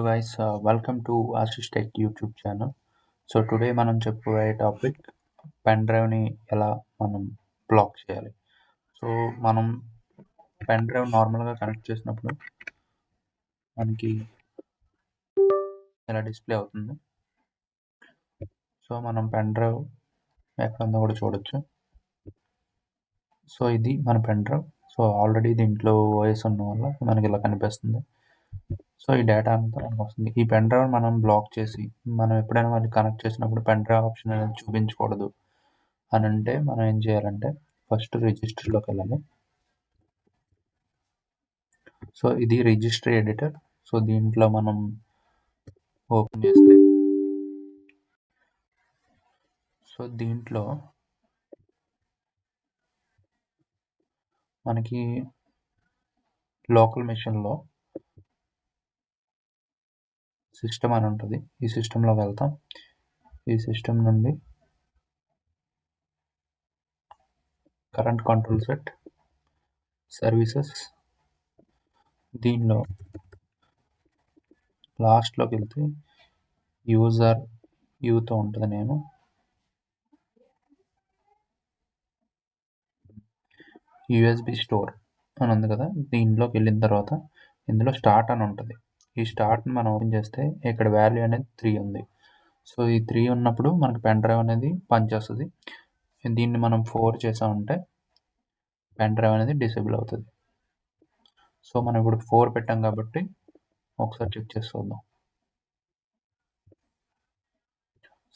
guys, welcome to Ashish Tech YouTube channel. So today మనం చెప్పబోయే topic pen డ్రైవ్ని ఎలా మనం బ్లాక్ చేయాలి. సో మనం పెన్ డ్రైవ్ నార్మల్గా కనెక్ట్ చేసినప్పుడు మనకి ఇలా డిస్ప్లే అవుతుంది. సో మనం పెన్ డ్రైవ్ ఎక్కడ ఉందో కూడా చూడొచ్చు. సో ఇది మన పెన్ డ్రైవ్. సో ఆల్రెడీ దీంట్లో ఓఎస్ ఉన్న వల్ల మనకి ఇలా కనిపిస్తుంది. సో ఈ డేటా అంతా మనకు వస్తుంది. ఈ పెన్ డ్రైవ్ మనం బ్లాక్ చేసి మనం ఎప్పుడైనా మళ్ళీ కనెక్ట్ చేసినప్పుడు పెన్ డ్రైవ్ ఆప్షన్ అనేది చూపించకూడదు అని అంటే మనం ఏం చేయాలంటే ఫస్ట్ రిజిస్టర్లోకి వెళ్ళాలి. సో ఇది రిజిస్టర్ ఎడిటర్. సో దీంట్లో మనం ఓపెన్ చేస్తే సో దీంట్లో మనకి లోకల్ మెషిన్లో సిస్టమ్ అని ఉంటుంది. ఈ సిస్టంలోకి వెళ్తాం. ఈ సిస్టమ్ నుండి కరెంట్ కంట్రోల్ సెట్ సర్వీసెస్ దీనిలో లాస్ట్లోకి వెళ్తే యూజర్ యూతో ఉంటుంది. నేను యూఎస్బి స్టోర్ అని ఉంది కదా, దీనిలోకి వెళ్ళిన తర్వాత ఇందులో స్టార్ట్ అని ఉంటుంది. ఈ స్టార్ట్ని మనం ఓపెన్ చేస్తే ఇక్కడ వాల్యూ అనేది 3 ఉంది. సో ఈ 3 ఉన్నప్పుడు మనకి పెన్ డ్రైవ్ అనేది పనిచేస్తుంది. దీన్ని మనం 4 చేసామంటే పెన్ డ్రైవ్ అనేది డిసేబుల్ అవుతుంది. సో మనం ఇప్పుడు 4 పెట్టాం కాబట్టి ఒకసారి చెక్ చేసి చూద్దాం.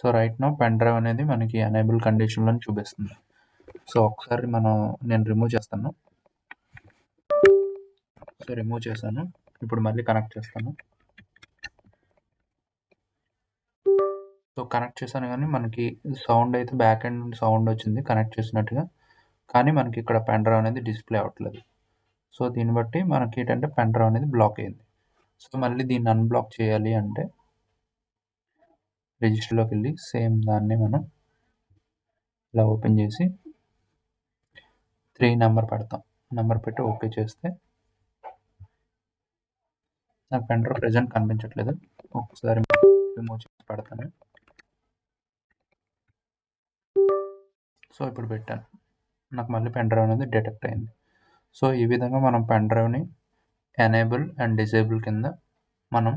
So right now pen drive అనేది మనకి ఎనేబుల్ కండిషన్లో చూపిస్తుంది. సో ఒకసారి నేను రిమూవ్ చేస్తాను. సో రిమూవ్ చేశాను. ఇప్పుడు మళ్ళీ కనెక్ట్ చేస్తాను. సో కనెక్ట్ చేశాను కానీ మనకి సౌండ్ అయితే బ్యాక్ ఎండ్ నుండి సౌండ్ వచ్చింది కనెక్ట్ చేసినట్టుగా, కానీ మనకి ఇక్కడ పెన్ డ్రైవ్ అనేది డిస్ప్లే అవ్వట్లేదు. సో దీన్ని బట్టి మనకి ఏంటంటే పెన్ డ్రైవ్ అనేది బ్లాక్ అయింది. సో మళ్ళీ దీన్ని అన్బ్లాక్ చేయాలి అంటే రిజిస్టర్లోకి వెళ్ళి సేమ్ దాన్ని మనం ఇలా ఓపెన్ చేసి 3 నెంబర్ పెడతాం. నెంబర్ పెట్టి ఓకే చేస్తే నాకు పెన్ డ్రైవ్ ప్రెజెంట్ కనిపించట్లేదు. ఒకసారి రిమూవ్ చేసి పెడతాను. సో ఇప్పుడు పెట్టాను, నాకు మళ్ళీ పెన్ డ్రైవ్ అనేది డిటెక్ట్ అయింది. సో ఈ విధంగా మనం పెన్ డ్రైవ్ని ఎనేబుల్ అండ్ డిసేబుల్ కింద మనం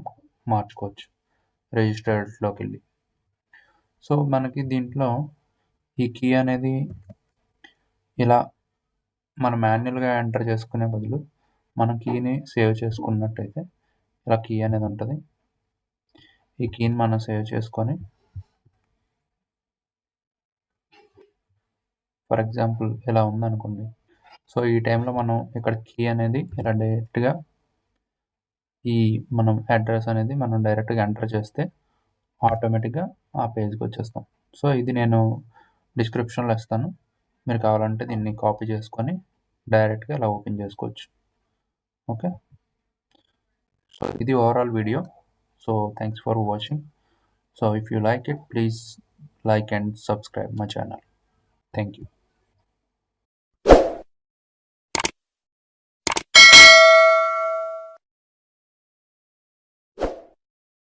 మార్చుకోవచ్చు రిజిస్టర్లోకి వెళ్ళి. సో మనకి దీంట్లో ఈ కీ అనేది ఇలా మనం మాన్యువల్గా ఎంటర్ చేసుకునే బదులు మన కీని సేవ్ చేసుకున్నట్టయితే ఇలా కీ అనేది ఉంటుంది. ఈ కీని మనం సేవ్ చేసుకొని ఫర్ ఎగ్జాంపుల్ ఇలా ఉందనుకోండి. సో ఈ టైంలో మనం ఇక్కడ కీ అనేది ఇలా డైరెక్ట్గా ఈ మనం అడ్రస్ అనేది మనం డైరెక్ట్గా ఎంటర్ చేస్తే ఆటోమేటిక్గా ఆ పేజ్కి వచ్చేస్తాం. సో ఇది నేను డిస్క్రిప్షన్లో ఇస్తాను. మీరు కావాలంటే దీన్ని కాపీ చేసుకొని డైరెక్ట్గా ఇలా ఓపెన్ చేసుకోవచ్చు. ఓకే, సో ఇది overall video. So thanks for watching. So if you like it, please like and subscribe my channel. Thank you.